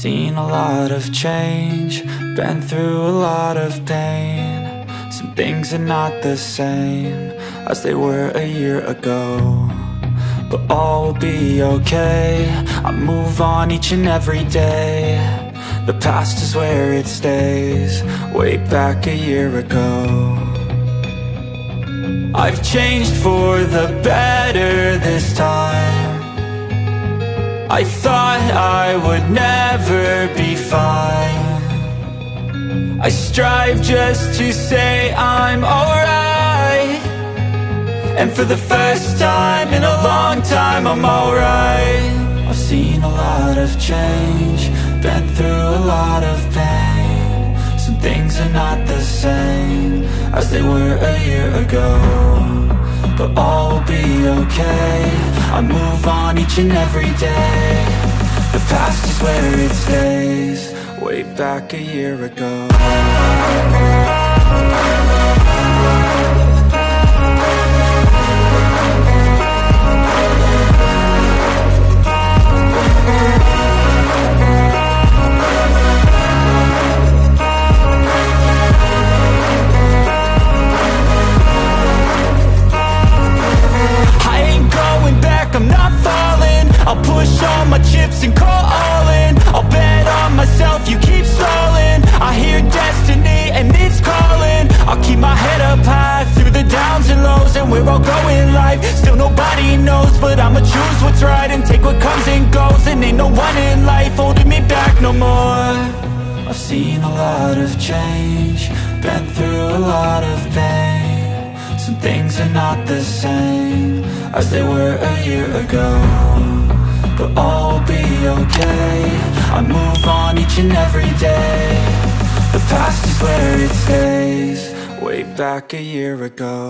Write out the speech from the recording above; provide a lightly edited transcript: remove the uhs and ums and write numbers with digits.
seen a lot of change, been through a lot of pain. Some things are not the same as they were a year ago, but all will be okay. I move on each and every day. The past is where it stays, way back a year ago. I've changed for the better this time. I thought I would never be fine. I strive just to say I'm alright, and for the first time in a long time I'm alright. I've seen a lot of change, been through a lot of pain. Some things are not the same as they were a year ago, but all will be okay. I move on each and every day. The past is where it stays, way back a year ago. I'm not falling, I'll push all my chips and call all in. I'll bet on myself, you keep stalling. I hear destiny and it's calling. I'll keep my head up high through the downs and lows, and we're all going life. Still nobody knows, but I'ma choose what's right and take what comes and goes. And ain't no one in life holding me back no more. I've seen a lot of change, been through a lot of pain. Some things are not the same as they were a year ago, but all will be okay. I move on each and every day. The past is where it stays, way back a year ago.